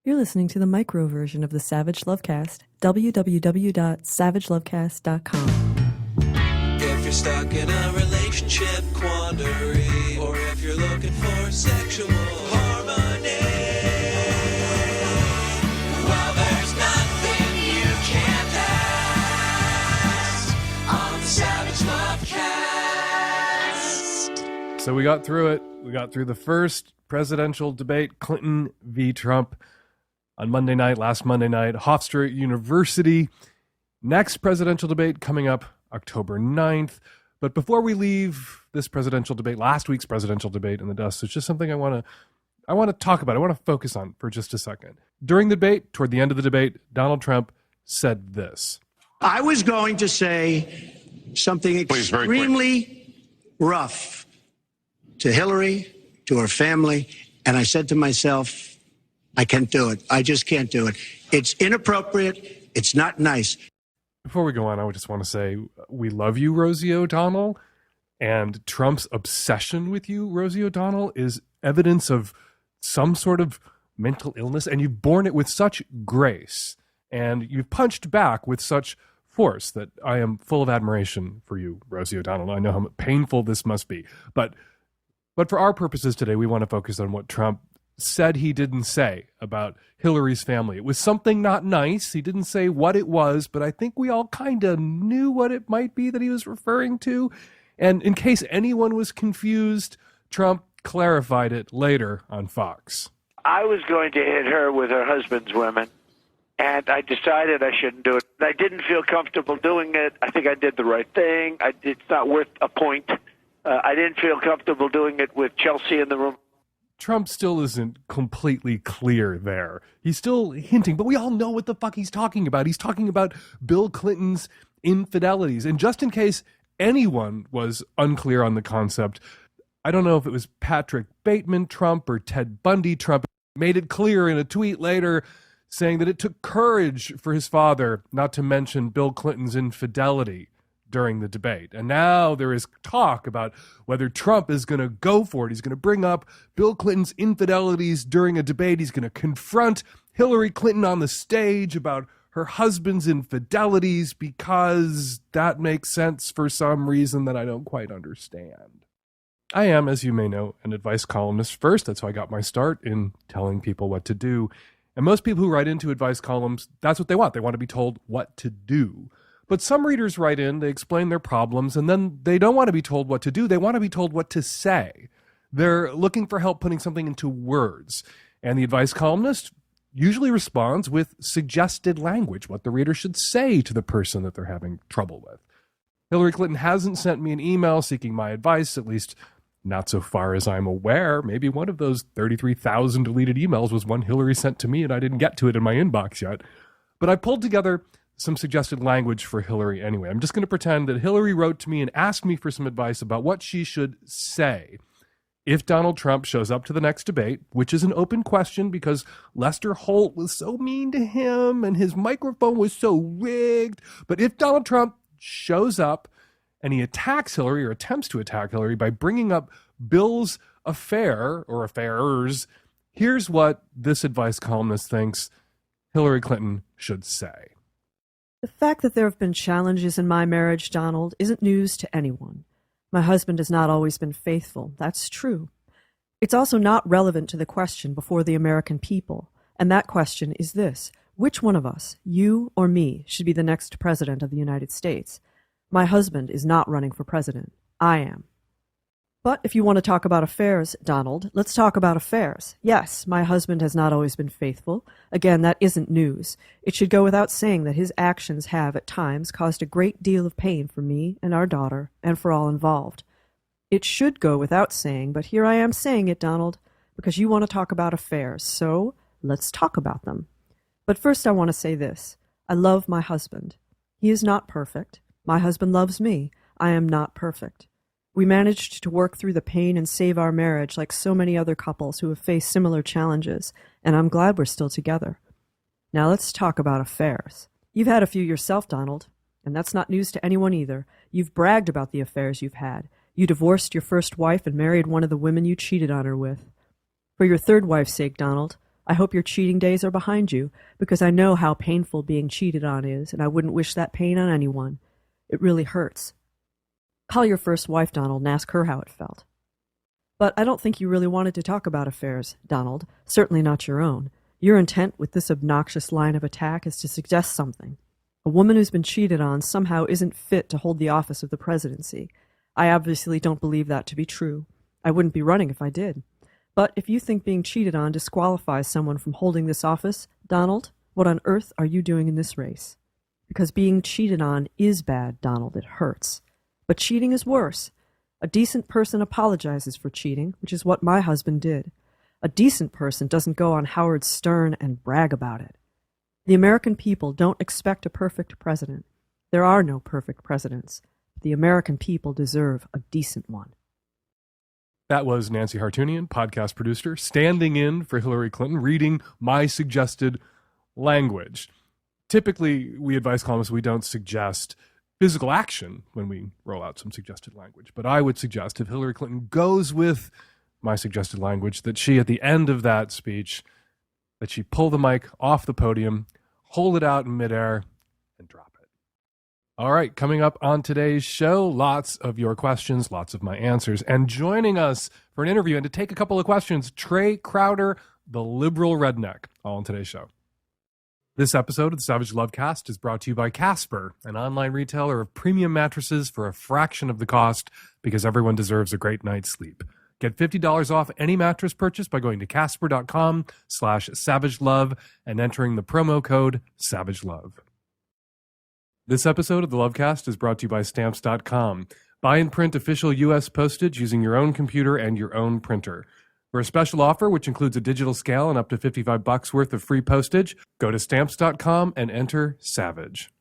You're listening to the micro version of the Savage Lovecast, www.savagelovecast.com. If you're stuck in a relationship quandary, or if you're looking for sexual harmony, well, there's nothing you can't ask on the Savage Lovecast. So we got through it. We got through the first presidential debate, Clinton v. Trump, on Monday night, last Monday night, Hofstra University. Next presidential debate coming up October 9th. But before we leave this presidential debate, last week's presidential debate in the dust, it's just something I want to talk about. I want to focus on for just a second. During the debate, toward the end of the debate, Donald Trump said this. I was going to say something extremely rough to Hillary, to her family, and I said to myself, I can't do it. I just can't do it. It's inappropriate. It's not nice. Before we go on, I just want to say we love you, Rosie O'Donnell, and Trump's obsession with you, Rosie O'Donnell, is evidence of some sort of mental illness, and you've borne it with such grace, and you've punched back with such force that I am full of admiration for you, Rosie O'Donnell. I know how painful this must be, but for our purposes today, we want to focus on what Trump said he didn't say about Hillary's family. It was something not nice. He didn't say what it was, but I think we all kind of knew what it might be that he was referring to. And in case anyone was confused, Trump clarified it later on Fox. I was going to hit her with her husband's women, and I decided I shouldn't do it. I didn't feel comfortable doing it. I think I did the right thing. It's not worth a point. I didn't feel comfortable doing it with Chelsea in the room. Trump still isn't completely clear there. He's still hinting, but we all know what the fuck he's talking about. He's talking about Bill Clinton's infidelities. And just in case anyone was unclear on the concept, I don't know if it was Patrick Bateman Trump or Ted Bundy Trump, made it clear in a tweet later saying that it took courage for his father not to mention Bill Clinton's infidelity during the debate. And now there is talk about whether Trump is going to go for it. He's going to bring up Bill Clinton's infidelities during a debate. He's going to confront Hillary Clinton on the stage about her husband's infidelities because that makes sense for some reason that I don't quite understand. I am, as you may know, an advice columnist first. That's how I got my start in telling people what to do. And most people who write into advice columns, that's what they want. They want to be told what to do. But some readers write in, they explain their problems, and then they don't want to be told what to do. They want to be told what to say. They're looking for help putting something into words. And the advice columnist usually responds with suggested language, what the reader should say to the person that they're having trouble with. Hillary Clinton hasn't sent me an email seeking my advice, at least not so far as I'm aware. Maybe one of those 33,000 deleted emails was one Hillary sent to me and I didn't get to it in my inbox yet. But I pulled together some suggested language for Hillary anyway. I'm just going to pretend that Hillary wrote to me and asked me for some advice about what she should say if Donald Trump shows up to the next debate, which is an open question because Lester Holt was so mean to him and his microphone was so rigged. But if Donald Trump shows up and he attacks Hillary or attempts to attack Hillary by bringing up Bill's affair or affairs, here's what this advice columnist thinks Hillary Clinton should say. The fact that there have been challenges in my marriage, Donald, isn't news to anyone. My husband has not always been faithful. That's true. It's also not relevant to the question before the American people. And that question is this: which one of us, you or me, should be the next president of the United States? My husband is not running for president. I am. But if you want to talk about affairs, Donald, let's talk about affairs. Yes, my husband has not always been faithful. Again, that isn't news. It should go without saying that his actions have, at times, caused a great deal of pain for me and our daughter, and for all involved. It should go without saying, but here I am saying it, Donald, because you want to talk about affairs, so let's talk about them. But first I want to say this. I love my husband. He is not perfect. My husband loves me. I am not perfect. We managed to work through the pain and save our marriage like so many other couples who have faced similar challenges, and I'm glad we're still together. Now let's talk about affairs. You've had a few yourself, Donald, and that's not news to anyone either. You've bragged about the affairs you've had. You divorced your first wife and married one of the women you cheated on her with. For your third wife's sake, Donald, I hope your cheating days are behind you, because I know how painful being cheated on is, and I wouldn't wish that pain on anyone. It really hurts. Call your first wife, Donald, and ask her how it felt. But I don't think you really wanted to talk about affairs, Donald, certainly not your own. Your intent with this obnoxious line of attack is to suggest something. A woman who's been cheated on somehow isn't fit to hold the office of the presidency. I obviously don't believe that to be true. I wouldn't be running if I did. But if you think being cheated on disqualifies someone from holding this office, Donald, what on earth are you doing in this race? Because being cheated on is bad, Donald. It hurts. But cheating is worse. A decent person apologizes for cheating, which is what my husband did. A decent person doesn't go on Howard Stern and brag about it. The American people don't expect a perfect president. There are no perfect presidents. The American people deserve a decent one. That was Nancy Hartunian, podcast producer, standing in for Hillary Clinton, reading my suggested language. Typically, we advise columnists we don't suggest physical action when we roll out some suggested language. But I would suggest if Hillary Clinton goes with my suggested language, that she, at the end of that speech, that she pull the mic off the podium, hold it out in midair, and drop it. All right, coming up on today's show, lots of your questions, lots of my answers, and joining us for an interview and to take a couple of questions, Trey Crowder, the liberal redneck, all on today's show. This episode of the Savage Lovecast is brought to you by Casper, an online retailer of premium mattresses for a fraction of the cost, because everyone deserves a great night's sleep. Get $50 off any mattress purchase by going to casper.com/savagelove and entering the promo code SAVAGELOVE. This episode of the Lovecast is brought to you by Stamps.com. Buy and print official U.S. postage using your own computer and your own printer. For a special offer, which includes a digital scale and up to $55 worth of free postage, go to Stamps.com and enter SAVAGE.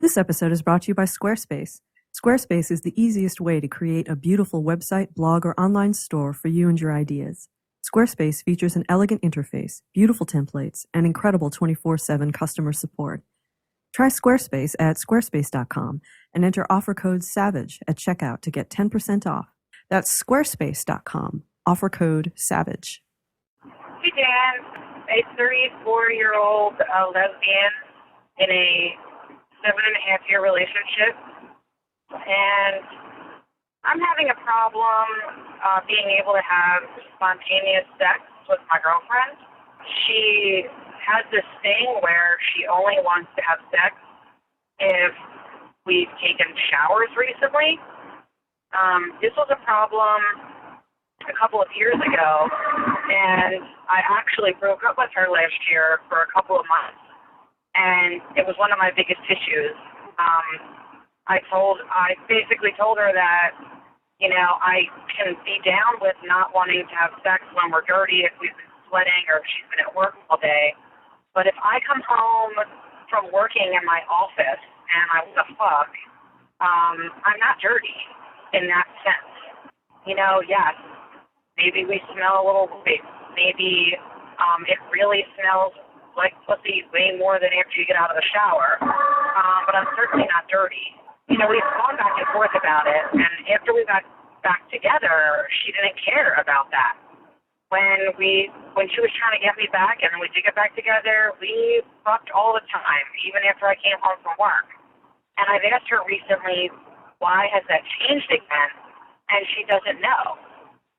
This episode is brought to you by Squarespace. Squarespace is the easiest way to create a beautiful website, blog, or online store for you and your ideas. Squarespace features an elegant interface, beautiful templates, and incredible 24/7 customer support. Try Squarespace at squarespace.com and enter offer code SAVAGE at checkout to get 10% off. That's squarespace.com, offer code SAVAGE. Hey, Dan. A 34-year-old lesbian in a 7.5-year relationship. And I'm having a problem being able to have spontaneous sex with my girlfriend. She has this thing where she only wants to have sex if we've taken showers recently. This was a problem a couple of years ago, and I actually broke up with her last year for a couple of months, and it was one of my biggest issues. I basically told her that, you know, I can be down with not wanting to have sex when we're dirty if we've been sweating or if she's been at work all day. But if I come home from working in my office and I want to fuck, I'm not dirty in that sense. You know, yes, maybe we smell a little bit. Maybe it really smells like pussy way more than after you get out of the shower. But I'm certainly not dirty. You know, we've gone back and forth about it, and after we got back together, she didn't care about that. When she was trying to get me back, and then we did get back together, we fucked all the time, even after I came home from work. And I've asked her recently, why has that changed again? And she doesn't know.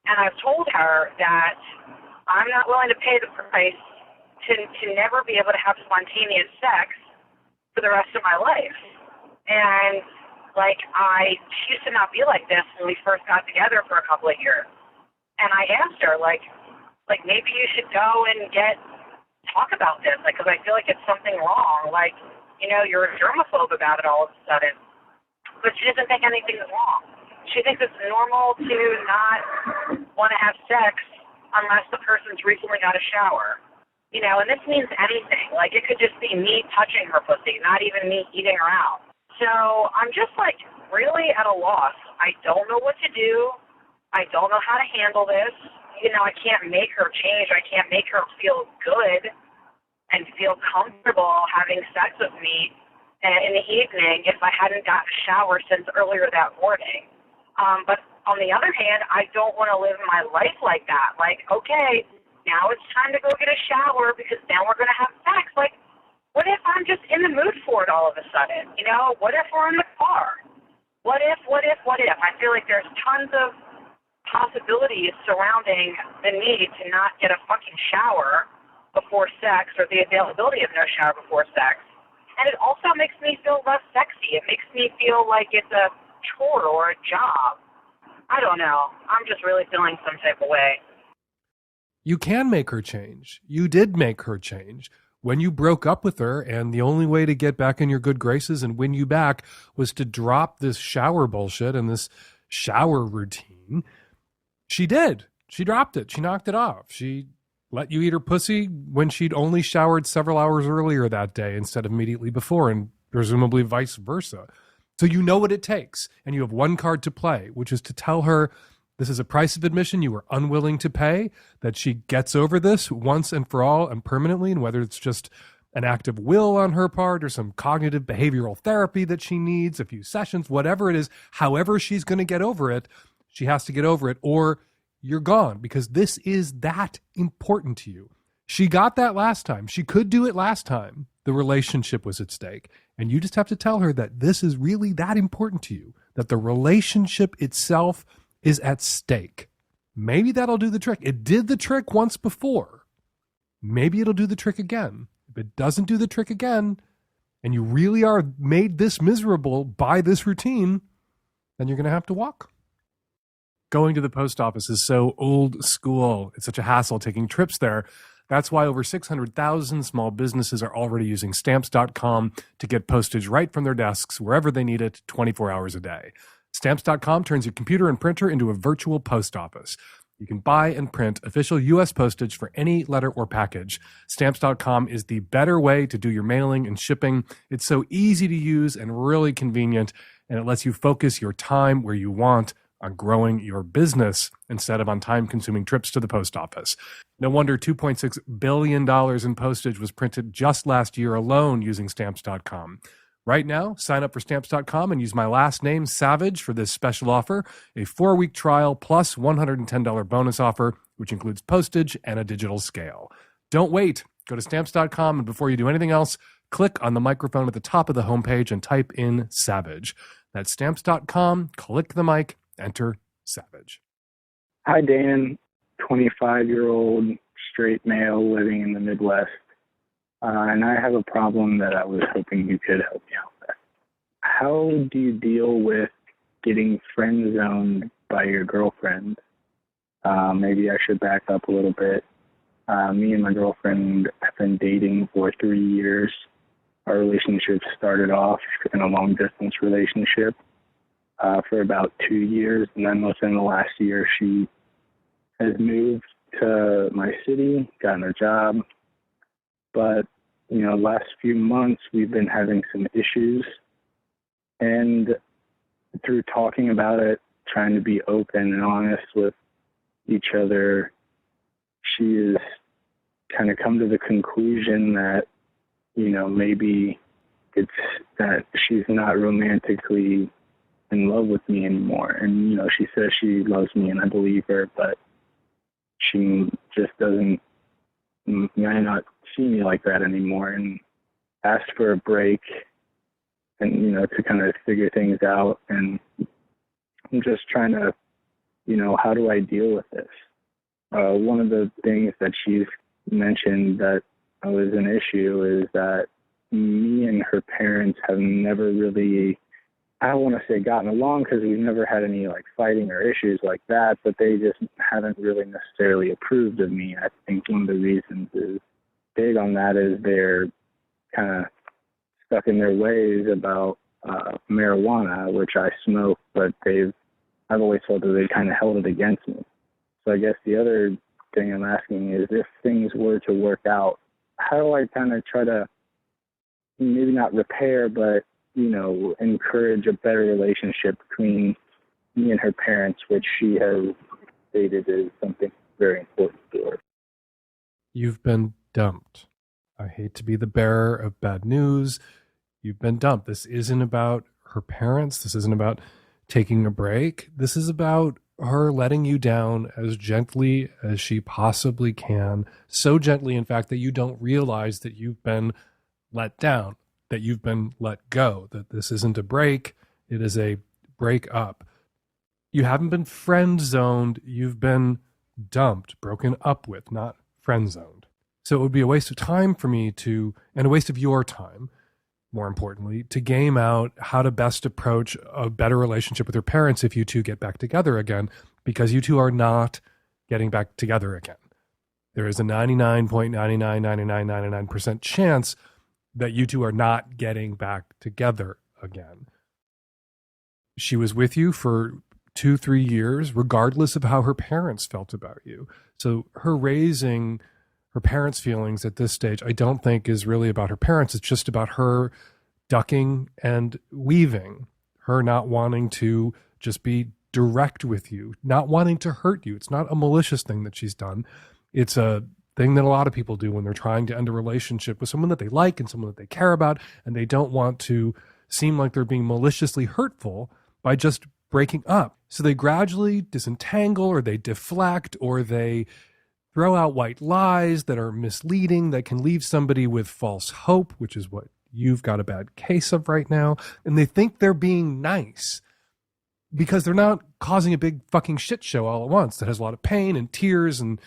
And I've told her that I'm not willing to pay the price to never be able to have spontaneous sex for the rest of my life. And she used to not be like this when we first got together for a couple of years. And I asked her, maybe you should go and talk about this, because I feel like it's something wrong. You're a germaphobe about it all of a sudden. But she doesn't think anything's wrong. She thinks it's normal to not want to have sex unless the person's recently got a shower. You know, and this means anything. It could just be me touching her pussy, not even me eating her out. So I'm just really at a loss. I don't know what to do. I don't know how to handle this. You know, I can't make her change. I can't make her feel good and feel comfortable having sex with me in the evening if I hadn't gotten a shower since earlier that morning. But on the other hand, I don't want to live my life like that. Okay, now it's time to go get a shower because then we're going to have sex. Like, what if I'm just in the mood for it all of a sudden? You know, what if we're in the car? What if? I feel like there's tons of possibilities surrounding the need to not get a fucking shower before sex or the availability of no shower before sex. And it also makes me feel less sexy. It makes me feel like it's a chore or a job. I don't know. I'm just really feeling some type of way. You can make her change. You did make her change. When you broke up with her, and the only way to get back in your good graces and win you back was to drop this shower bullshit and this shower routine, she did. She dropped it. She knocked it off. She let you eat her pussy when she'd only showered several hours earlier that day instead of immediately before, and presumably vice versa. So you know what it takes, and you have one card to play, which is to tell her this is a price of admission you were unwilling to pay, that she gets over this once and for all and permanently, and whether it's just an act of will on her part or some cognitive behavioral therapy that she needs, a few sessions, whatever it is, however she's going to get over it, she has to get over it, or you're gone, because this is that important to you. She got that last time. She could do it last time. The relationship was at stake. And you just have to tell her that this is really that important to you, that the relationship itself is at stake. Maybe that'll do the trick. It did the trick once before. Maybe it'll do the trick again. If it doesn't do the trick again, and you really are made this miserable by this routine, then you're going to have to walk. Going to the post office is so old school. It's such a hassle taking trips there. That's why over 600,000 small businesses are already using Stamps.com to get postage right from their desks wherever they need it 24 hours a day. Stamps.com turns your computer and printer into a virtual post office. You can buy and print official U.S. postage for any letter or package. Stamps.com is the better way to do your mailing and shipping. It's so easy to use and really convenient, and it lets you focus your time where you want on growing your business instead of on time-consuming trips to the post office. No wonder $2.6 billion in postage was printed just last year alone using Stamps.com. Right now, sign up for Stamps.com and use my last name, Savage, for this special offer, a 4-week trial plus $110 bonus offer, which includes postage and a digital scale. Don't wait. Go to Stamps.com, and before you do anything else, click on the microphone at the top of the homepage and type in Savage. That's Stamps.com, click the mic, enter Savage. Hi, Dan. 25-year-old straight male living in the Midwest. And I have a problem that I was hoping you could help me out with. How do you deal with getting friend zoned by your girlfriend? Maybe I should back up a little bit. Me and my girlfriend have been dating for 3 years. Our relationship started off in a long-distance relationship for about 2 years, and then within the last year, she has moved to my city, gotten a job. But, you know, last few months, we've been having some issues. And through talking about it, trying to be open and honest with each other, she has kind of come to the conclusion that, you know, maybe it's that she's not romantically in love with me anymore. And, you know, she says she loves me and I believe her, but she just may not see me like that anymore, and asked for a break and, you know, to kind of figure things out. And I'm just trying to, you know, how do I deal with this? One of the things that she's mentioned that was an issue is that me and her parents have never really, I don't want to say gotten along, because we've never had any like fighting or issues like that, but they just haven't really necessarily approved of me. I think one of the reasons is big on that is they're kind of stuck in their ways about marijuana, which I smoke, but I've always felt that they kind of held it against me. So I guess the other thing I'm asking is, if things were to work out, how do I kind of try to maybe not repair, but, you know, encourage a better relationship between me and her parents, which she has stated is something very important to her. You've been dumped. I hate to be the bearer of bad news. You've been dumped. This isn't about her parents. This isn't about taking a break. This is about her letting you down as gently as she possibly can. So gently, in fact, that you don't realize that you've been let down, that you've been let go, that this isn't a break, it is a break up. You haven't been friend zoned, you've been dumped, broken up with, not friend zoned. So it would be a waste of time for me and a waste of your time, more importantly, to game out how to best approach a better relationship with your parents if you two get back together again, because you two are not getting back together again. There is a 99.999999% chance that you two are not getting back together again. She was with you for 2-3 years, regardless of how her parents felt about you. So her raising her parents' feelings at this stage, I don't think is really about her parents. It's just about her ducking and weaving, her not wanting to just be direct with you, not wanting to hurt you. It's not a malicious thing that she's done. It's a thing that a lot of people do when they're trying to end a relationship with someone that they like and someone that they care about, and they don't want to seem like they're being maliciously hurtful by just breaking up. So they gradually disentangle, or they deflect, or they throw out white lies that are misleading, that can leave somebody with false hope, which is what you've got a bad case of right now. And they think they're being nice because they're not causing a big fucking shit show all at once that has a lot of pain and tears and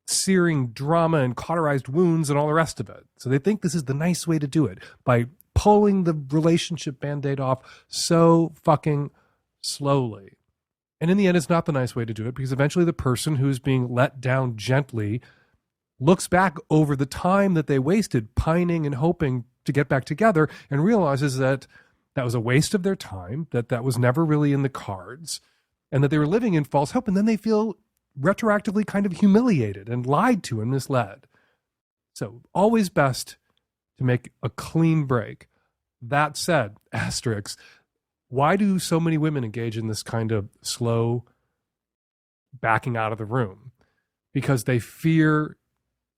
searing drama and cauterized wounds and all the rest of it. So they think this is the nice way to do it, by pulling the relationship Band-Aid off so fucking slowly. And in the end, it's not the nice way to do it, because eventually the person who's being let down gently looks back over the time that they wasted pining and hoping to get back together, and realizes that that was a waste of their time, that that was never really in the cards, and that they were living in false hope. And then they feel retroactively kind of humiliated and lied to and misled. So always best to make a clean break. That said, asterisk, why do so many women engage in this kind of slow backing out of the room? Because they fear,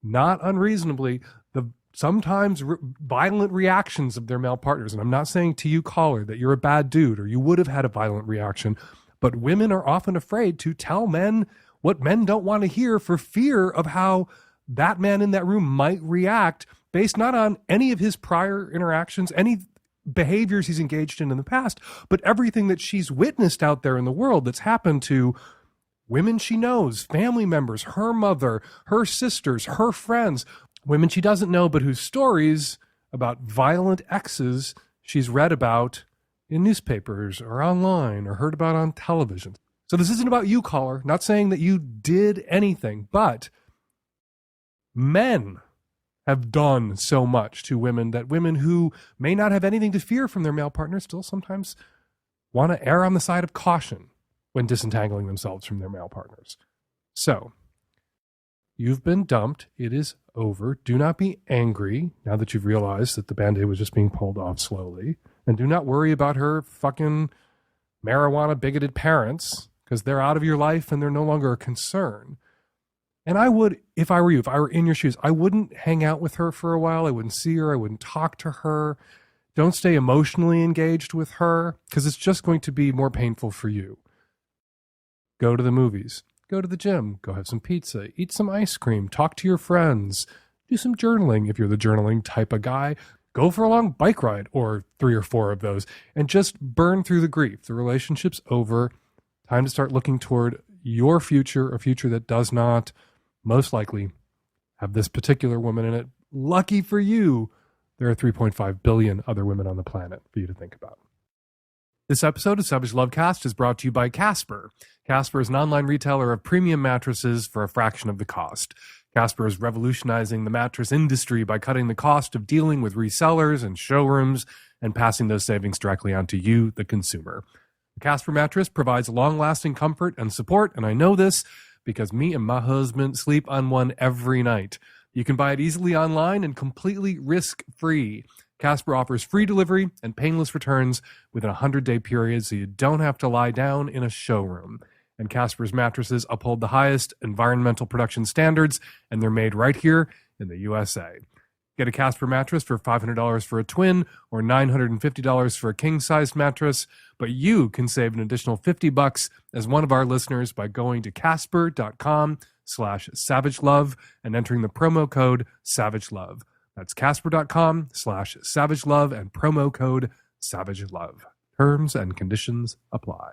not unreasonably, the sometimes violent reactions of their male partners. And I'm not saying to you, caller, that you're a bad dude or you would have had a violent reaction, but women are often afraid to tell men what men don't want to hear, for fear of how that man in that room might react, based not on any of his prior interactions, any behaviors he's engaged in the past, but everything that she's witnessed out there in the world that's happened to women she knows, family members, her mother, her sisters, her friends, women she doesn't know, but whose stories about violent exes she's read about in newspapers or online or heard about on television. So this isn't about you, caller. Not saying that you did anything, but men have done so much to women that women who may not have anything to fear from their male partner still sometimes want to err on the side of caution when disentangling themselves from their male partners. So, you've been dumped. It is over. Do not be angry now that you've realized that the Band-Aid was just being pulled off slowly. And do not worry about her fucking marijuana bigoted parents, because they're out of your life and they're no longer a concern. And I would, if I were you, if I were in your shoes, I wouldn't hang out with her for a while. I wouldn't see her. I wouldn't talk to her. Don't stay emotionally engaged with her, because it's just going to be more painful for you. Go to the movies. Go to the gym. Go have some pizza. Eat some ice cream. Talk to your friends. Do some journaling if you're the journaling type of guy. Go for a long bike ride, or 3 or 4 of those, and just burn through the grief. The relationship's over. Time to start looking toward your future, a future that does not most likely have this particular woman in it. Lucky for you, there are 3.5 billion other women on the planet for you to think about. This episode of Savage Lovecast is brought to you by Casper. Casper is an online retailer of premium mattresses for a fraction of the cost. Casper is revolutionizing the mattress industry by cutting the cost of dealing with resellers and showrooms and passing those savings directly on to you, the consumer. The Casper mattress provides long-lasting comfort and support, and I know this because me and my husband sleep on one every night. You can buy it easily online and completely risk-free. Casper offers free delivery and painless returns within a 100-day period, so you don't have to lie down in a showroom. And Casper's mattresses uphold the highest environmental production standards, and they're made right here in the USA. Get a Casper mattress for $500 for a twin or $950 for a king-sized mattress, but you can save an additional $50 as one of our listeners by going to casper.com/savagelove and entering the promo code SAVAGELOVE. That's casper.com/savagelove and promo code SAVAGELOVE. Terms and conditions apply.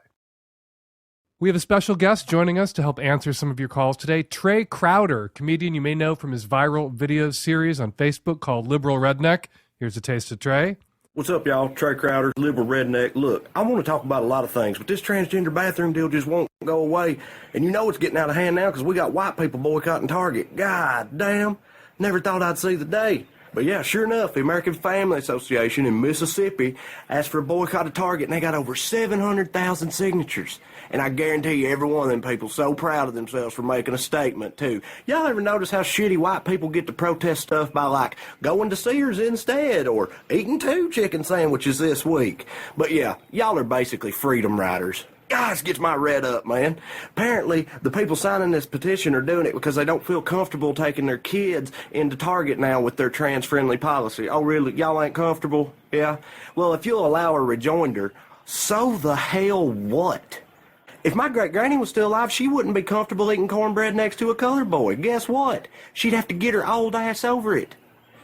We have a special guest joining us to help answer some of your calls today. Trey Crowder, comedian you may know from his viral video series on Facebook called Liberal Redneck. Here's a taste of Trey. What's up, y'all? Trey Crowder, Liberal Redneck. Look, I want to talk about a lot of things, but this transgender bathroom deal just won't go away. And you know it's getting out of hand now because we got white people boycotting Target. God damn. Never thought I'd see the day. But yeah, sure enough, the American Family Association in Mississippi asked for a boycott of Target, and they got over 700,000 signatures. And I guarantee you, every one of them people so proud of themselves for making a statement, too. Y'all ever notice how shitty white people get to protest stuff by, like, going to Sears instead or eating 2 chicken sandwiches this week? But yeah, y'all are basically freedom riders. Guys, gets my red up, man. Apparently, the people signing this petition are doing it because they don't feel comfortable taking their kids into Target now with their trans-friendly policy. Oh, really? Y'all ain't comfortable? Yeah? Well, if you'll allow a rejoinder, so the hell what? If my great-granny was still alive, she wouldn't be comfortable eating cornbread next to a colored boy. Guess what? She'd have to get her old ass over it.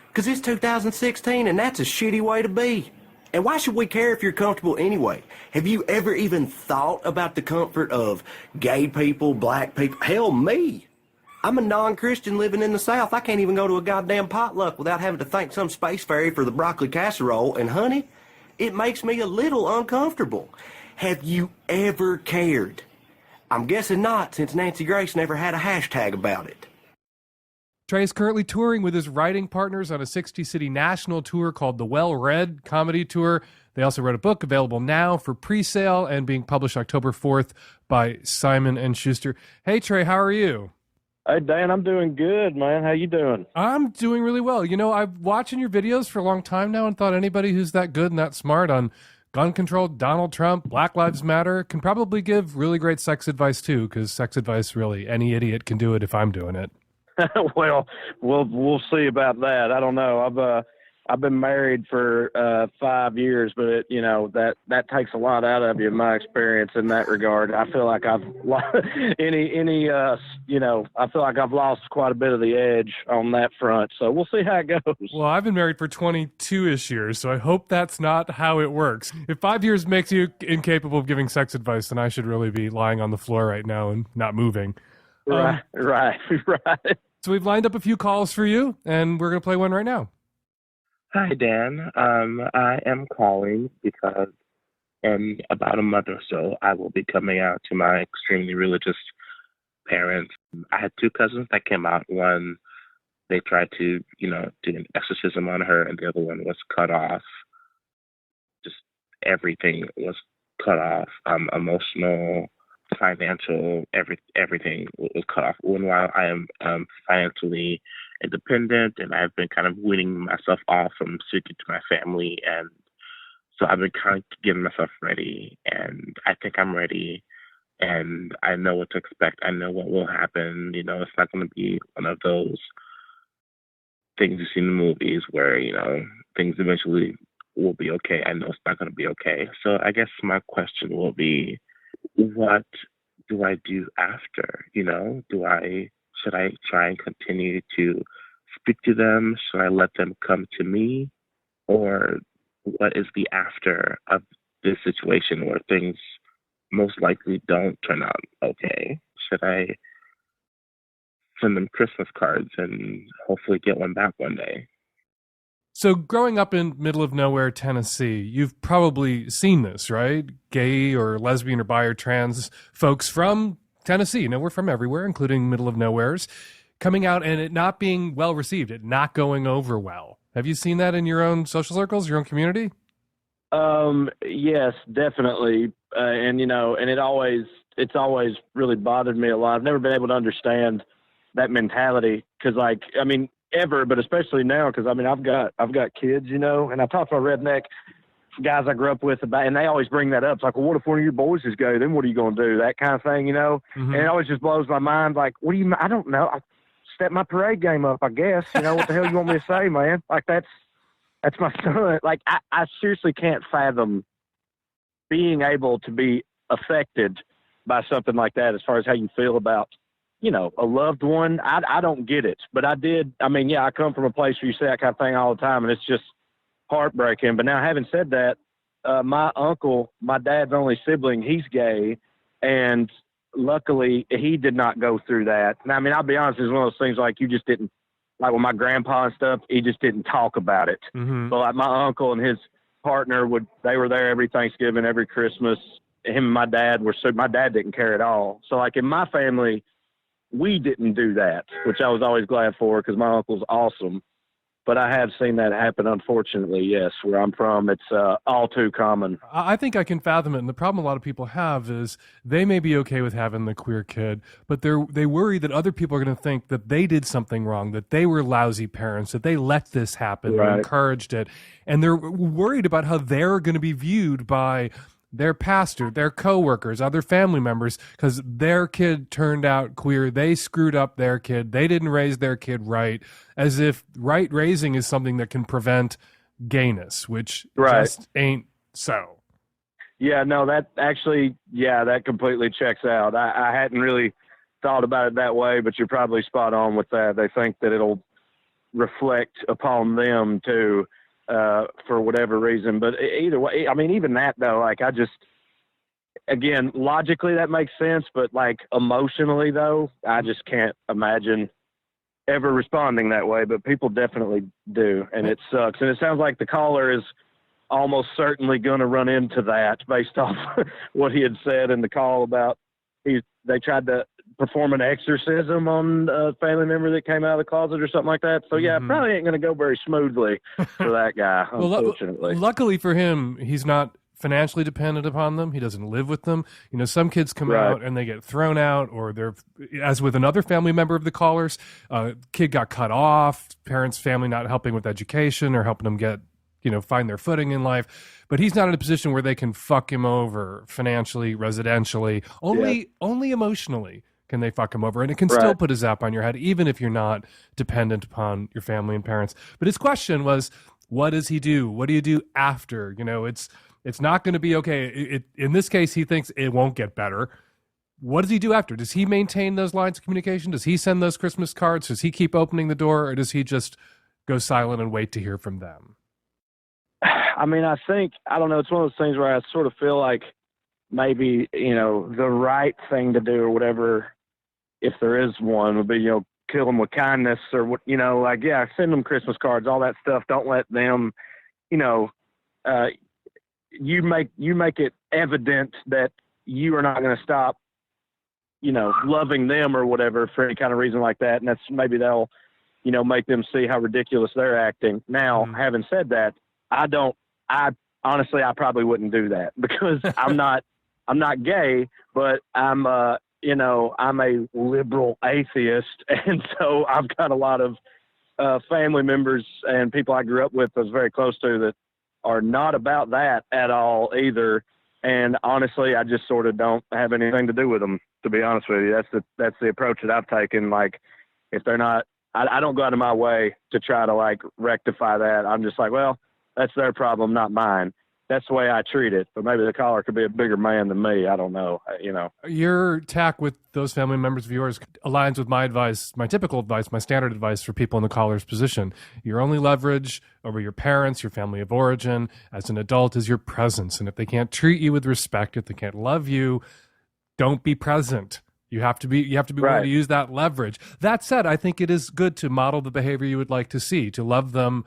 Because it's 2016, and that's a shitty way to be. And why should we care if you're comfortable anyway? Have you ever even thought about the comfort of gay people, black people? Hell, me. I'm a non-Christian living in the South. I can't even go to a goddamn potluck without having to thank some space fairy for the broccoli casserole. And honey, it makes me a little uncomfortable. Have you ever cared? I'm guessing not, since Nancy Grace never had a hashtag about it. Trey is currently touring with his writing partners on a 60-city national tour called the Well-Read Comedy Tour. They also wrote a book available now for pre-sale and being published October 4th by Simon & Schuster. Hey, Trey, how are you? Hey, Dan, I'm doing good, man. How you doing? I'm doing really well. You know, I've watching your videos for a long time now and thought anybody who's that good and that smart on gun control, Donald Trump, Black Lives Matter can probably give really great sex advice too, because sex advice, really, any idiot can do it if I'm doing it. Well, we'll see about that. I don't know. I've been married for 5 years, but that takes a lot out of you. In my experience in that regard, I feel like I've I feel like I've lost quite a bit of the edge on that front. So we'll see how it goes. Well, I've been married for 22-ish years, so I hope that's not how it works. If 5 years makes you incapable of giving sex advice, then I should really be lying on the floor right now and not moving. Right. So we've lined up a few calls for you, and we're going to play one right now. Hi, Dan. I am calling because in about a month or so, I will be coming out to my extremely religious parents. I had 2 cousins that came out. One, they tried to, do an exorcism on her, and the other one was cut off. Just everything was cut off. Emotional, financial, everything was cut off. Meanwhile, I am financially independent, and I've been kind of weaning myself off from speaking to my family, and so I've been kind of getting myself ready, and I think I'm ready, and I know what to expect. I know what will happen. It's not going to be one of those things you see in the movies where, things eventually will be okay. I know it's not going to be okay. So I guess my question will be, what do I do after? Should I try and continue to speak to them? Should I let them come to me? Or what is the after of this situation where things most likely don't turn out okay? Should I send them Christmas cards and hopefully get one back one day? So growing up in middle of nowhere, Tennessee, you've probably seen this, right? Gay or lesbian or bi or trans folks from Tennessee, we're from everywhere, including middle of nowheres, coming out and it not being well received, it not going over well. Have you seen that in your own social circles, your own community? Yes, definitely. And it's always really bothered me a lot. I've never been able to understand that mentality because, ever, but especially now because, I've got kids, and I talk to my redneck guys I grew up with about, and they always bring that up. It's like, well, what if one of your boys is gay? Then what are you going to do? That kind of thing, Mm-hmm. And it always just blows my mind. Like, what do you? I don't know. step my parade game up, I guess. You know, what the hell you want me to say, man? Like, that's my son. Like, I seriously can't fathom being able to be affected by something like that as far as how you feel about, you know, a loved one. I don't get it. But I come from a place where you say that kind of thing all the time, and it's just heartbreaking. But now, having said that, my uncle, my dad's only sibling, he's gay, and luckily he did not go through that. And I mean, I'll be honest, it's one of those things like you just didn't, like with my grandpa and stuff, he just didn't talk about it. Mm-hmm. But like my uncle and his partner they were there every Thanksgiving, every Christmas. Him and my dad my dad didn't care at all. So like in my family, we didn't do that, which I was always glad for because my uncle's awesome. But I have seen that happen, unfortunately, yes. Where I'm from, it's all too common. I think I can fathom it. And the problem a lot of people have is they may be okay with having the queer kid, but they worry that other people are going to think that they did something wrong, that they were lousy parents, that they let this happen, Right. or encouraged it. And they're worried about how they're going to be viewed by their pastor, their coworkers, other family members, because their kid turned out queer. They screwed up their kid. They didn't raise their kid right, as if right raising is something that can prevent gayness, which just ain't so. Yeah, no, that completely checks out. I hadn't really thought about it that way, but you're probably spot on with that. They think that it'll reflect upon them too. For whatever reason, but either way, I mean, even that though, like again, logically that makes sense, but like emotionally though, I just can't imagine ever responding that way, but people definitely do. And it sucks. And it sounds like the caller is almost certainly going to run into that based off what he had said in the call about they tried to perform an exorcism on a family member that came out of the closet or something like that. So yeah, probably ain't going to go very smoothly for that guy, unfortunately. Luckily for him, he's not financially dependent upon them. He doesn't live with them. You know, some kids come out and they get thrown out, or they're, as with another family member of the callers, kid got cut off, parents, family not helping with education or helping them get, find their footing in life. But he's not in a position where they can fuck him over financially, residentially, only emotionally can they fuck him over. And it can still put a zap on your head, even if you're not dependent upon your family and parents. But his question was, what does he do? What do you do after? It's not going to be okay. In this case, he thinks it won't get better. What does he do after? Does he maintain those lines of communication? Does he send those Christmas cards? Does he keep opening the door, or does he just go silent and wait to hear from them? I mean, I don't know. It's one of those things where I sort of feel like maybe, the right thing to do or whatever, if there is one, would be, kill them with kindness or what, send them Christmas cards, all that stuff. Don't let them, you make it evident that you are not going to stop, loving them or whatever for any kind of reason like that. And that's maybe they'll, make them see how ridiculous they're acting. Now, having said that, honestly, I probably wouldn't do that because I'm not gay, but I'm a liberal atheist. And so I've got a lot of family members and people I grew up with, I was very close to, that are not about that at all either. And honestly, I just sort of don't have anything to do with them, to be honest with you. That's the approach that I've taken. Like, if they're not, I don't go out of my way to try to rectify that. I'm just like, well, that's their problem, not mine. That's the way I treat it. But maybe the caller could be a bigger man than me. I don't know. Your tack with those family members of yours aligns with my advice, my typical advice, my standard advice for people in the caller's position. Your only leverage over your parents, your family of origin, as an adult, is your presence. And if they can't treat you with respect, if they can't love you, don't be present. You have to be willing to use that leverage. That said, I think it is good to model the behavior you would like to see, to love them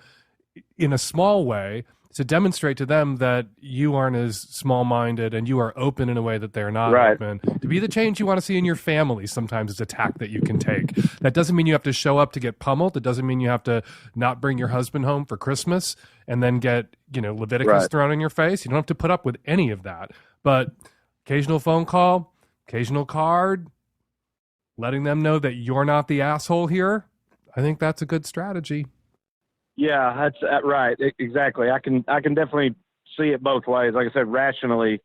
in a small way, to demonstrate to them that you aren't as small-minded and you are open in a way that they're not open. To be the change you want to see in your family sometimes is a tack that you can take. That doesn't mean you have to show up to get pummeled. It doesn't mean you have to not bring your husband home for Christmas and then get, Leviticus thrown in your face. You don't have to put up with any of that. But occasional phone call, occasional card, letting them know that you're not the asshole here, I think that's a good strategy. Yeah, that's right. Exactly. I can definitely see it both ways. Like I said, rationally,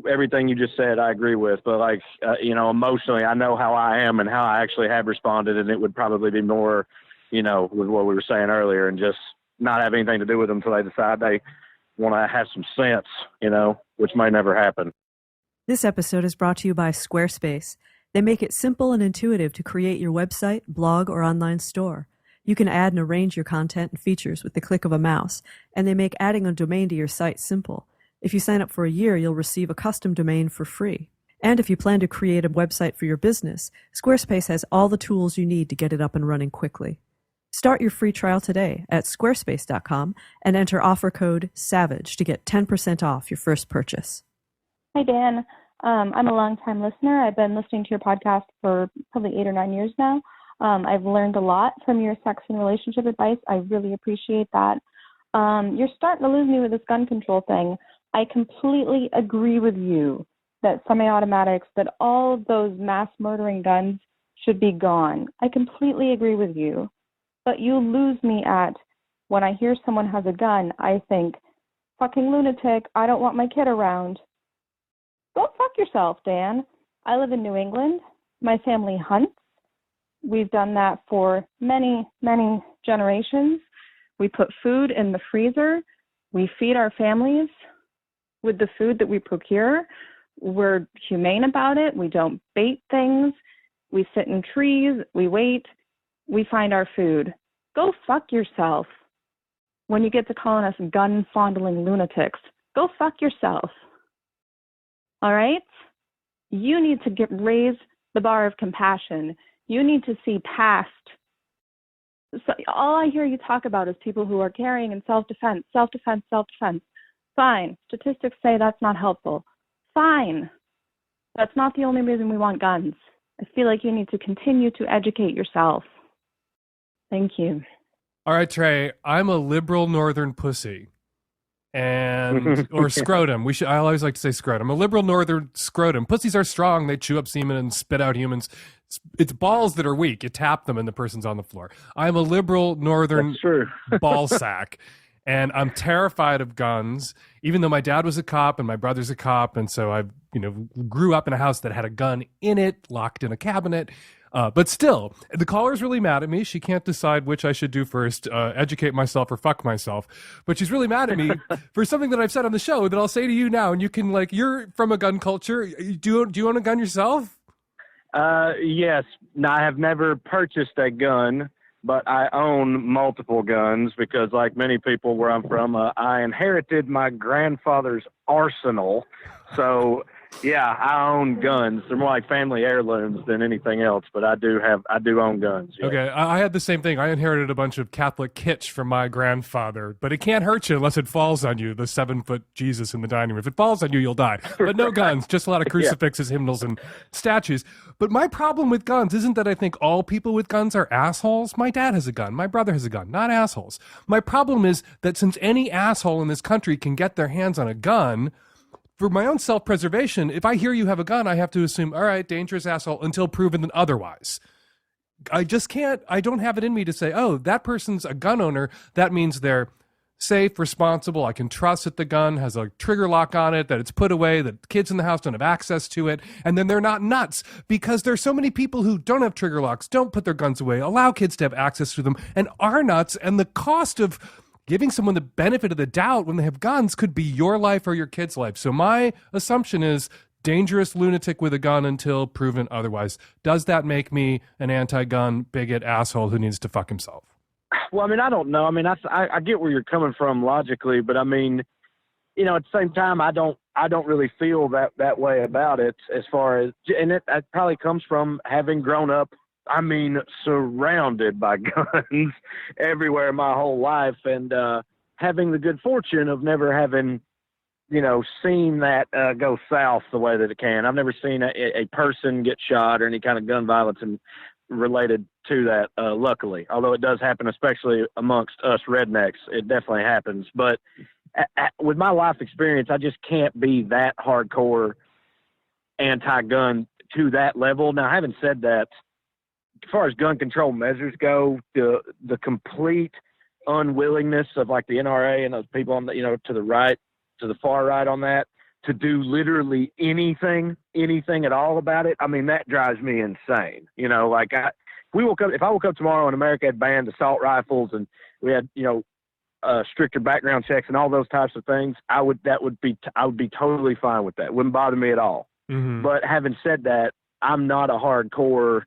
everything you just said, I agree with. But like, emotionally, I know how I am and how I actually have responded, and it would probably be more, with what we were saying earlier, and just not have anything to do with them until they decide they want to have some sense, which may never happen. This episode is brought to you by Squarespace. They make it simple and intuitive to create your website, blog, or online store. You can add and arrange your content and features with the click of a mouse, and they make adding a domain to your site simple. If you sign up for a year, you'll receive a custom domain for free. And if you plan to create a website for your business, Squarespace has all the tools you need to get it up and running quickly. Start your free trial today at squarespace.com and enter offer code SAVAGE to get 10% off your first purchase. Hi, Dan. I'm a long-time listener. I've been listening to your podcast for probably 8 or 9 years now. I've learned a lot from your sex and relationship advice. I really appreciate that. You're starting to lose me with this gun control thing. I completely agree with you that semi-automatics, that all of those mass murdering guns should be gone. I completely agree with you. But you lose me at, when I hear someone has a gun, I think, fucking lunatic, I don't want my kid around. Go fuck yourself, Dan. I live in New England. My family hunts. We've done that for many, many generations. We put food in the freezer. We feed our families with the food that we procure. We're humane about it. We don't bait things. We sit in trees. We wait. We find our food. Go fuck yourself. When you get to calling us gun-fondling lunatics, go fuck yourself. All right? You need to raise the bar of compassion. You need to see past. So all I hear you talk about is people who are carrying in self-defense, self-defense, self-defense. Fine. Statistics say that's not helpful. Fine. That's not the only reason we want guns. I feel like you need to continue to educate yourself. Thank you. All right, Trey, I'm a liberal northern pussy. Or scrotum. I always like to say scrotum. A liberal northern scrotum. Pussies are strong. They chew up semen and spit out humans. It's balls that are weak. You tap them and the person's on the floor. I'm a liberal northern ball sack. And I'm terrified of guns, even though my dad was a cop and my brother's a cop. And so I, grew up in a house that had a gun in it, locked in a cabinet. But still, the caller's really mad at me. She can't decide which I should do first, educate myself or fuck myself. But she's really mad at me for something that I've said on the show that I'll say to you now. And you can, you're from a gun culture. Do you own a gun yourself? Yes. No, I have never purchased a gun, but I own multiple guns because, like many people where I'm from, I inherited my grandfather's arsenal. So, yeah, I own guns. They're more like family heirlooms than anything else, but I do own guns. Yeah. Okay, I had the same thing. I inherited a bunch of Catholic kitsch from my grandfather, but it can't hurt you unless it falls on you, the 7-foot Jesus in the dining room. If it falls on you, you'll die. But no guns, just a lot of crucifixes, hymnals, and statues. But my problem with guns isn't that I think all people with guns are assholes. My dad has a gun. My brother has a gun. Not assholes. My problem is that since any asshole in this country can get their hands on a gun, for my own self-preservation, if I hear you have a gun, I have to assume, all right, dangerous asshole, until proven otherwise. I just can't, I don't have it in me to say, oh, that person's a gun owner. That means they're safe, responsible. I can trust that the gun has a trigger lock on it, that it's put away, that kids in the house don't have access to it. And then they're not nuts, because there's so many people who don't have trigger locks, don't put their guns away, allow kids to have access to them, and are nuts. And the cost of giving someone the benefit of the doubt when they have guns could be your life or your kid's life. So my assumption is dangerous lunatic with a gun until proven otherwise. Does that make me an anti-gun bigot asshole who needs to fuck himself? Well, I don't know. I get where you're coming from logically, but at the same time, I don't really feel that way about it as far as, and it probably comes from having grown up, surrounded by guns everywhere my whole life, and having the good fortune of never having, seen that go south the way that it can. I've never seen a person get shot or any kind of gun violence related to that, luckily. Although it does happen, especially amongst us rednecks. It definitely happens. But with my life experience, I just can't be that hardcore anti-gun to that level. Now, having said that, as far as gun control measures go, the complete unwillingness of the NRA and those people on the, to the right, to the far right on that, to do literally anything at all about it, I mean, that drives me insane. You know, like if I woke up tomorrow and America had banned assault rifles and we had, you know, stricter background checks and all those types of things, I would be totally fine with that. Wouldn't bother me at all. Mm-hmm. But having said that, I'm not a hardcore,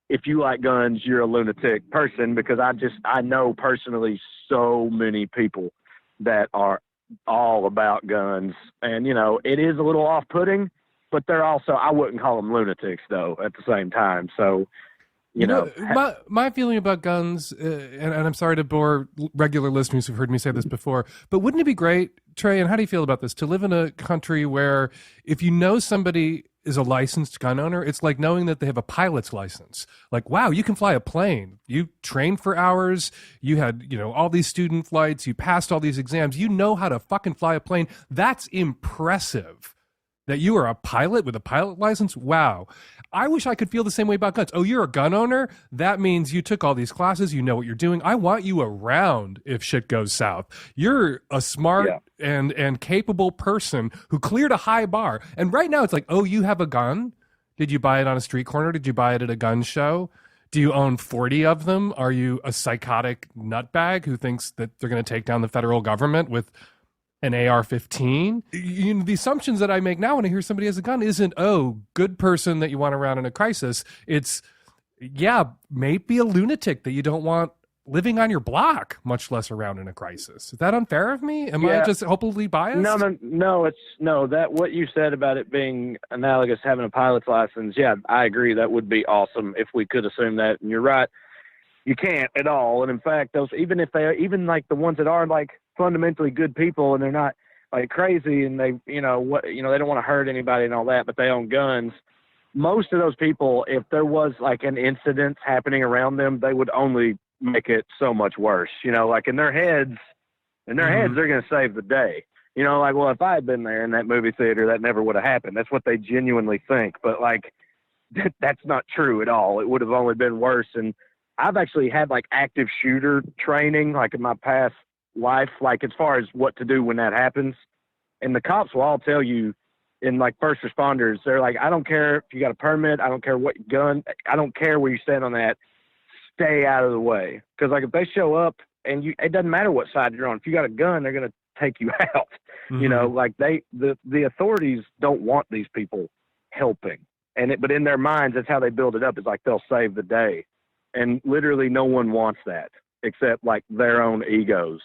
if you like guns, you're a lunatic person, because I know personally so many people that are all about guns, and you know, it is a little off-putting, but they're also, I wouldn't call them lunatics though at the same time. So you know my feeling about guns, and I'm sorry to bore regular listeners who've heard me say this before, but wouldn't it be great, Trey, and how do you feel about this, to live in a country where if you know somebody is a licensed gun owner, it's like knowing that they have a pilot's license. Like, wow, you can fly a plane. You trained for hours. You had, you know, all these student flights. You passed all these exams. You know how to fucking fly a plane. That's impressive. That you are a pilot with a pilot license? Wow. I wish I could feel the same way about guns. Oh, you're a gun owner? That means you took all these classes. You know what you're doing. I want you around if shit goes south. You're a smart and capable person who cleared a high bar. And right now it's like, oh, you have a gun? Did you buy it on a street corner? Did you buy it at a gun show? Do you own 40 of them? Are you a psychotic nutbag who thinks that they're going to take down the federal government with an AR-15? You know, the assumptions that I make now when I hear somebody has a gun isn't, oh, good person that you want around in a crisis. It's, yeah, maybe a lunatic that you don't want living on your block, much less around in a crisis. Is that unfair of me? Am I just hopefully biased? No, that what you said about it being analogous to having a pilot's license, yeah, I agree. That would be awesome if we could assume that. And you're right, you can't at all. And in fact, those, even like the ones that are like fundamentally good people and they're not like crazy and they, they don't want to hurt anybody and all that, but they own guns. Most of those people, if there was like an incident happening around them, they would only make it so much worse. You know, like in their heads, they're going to save the day. You know, like, well, if I had been there in that movie theater, that never would have happened. That's what they genuinely think. But like, that's not true at all. It would have only been worse. And I've actually had like active shooter training, like in my past life, like as far as what to do when that happens. And the cops will all tell you, in like first responders, they're like, I don't care if you got a permit, I don't care what gun, I don't care where you stand on that, stay out of the way. Because like if they show up and it doesn't matter what side you're on, if you got a gun, they're going to take you out. Mm-hmm. You know, like the authorities don't want these people helping. But in their minds, that's how they build it up. It's like they'll save the day. And literally no one wants that except like their own egos.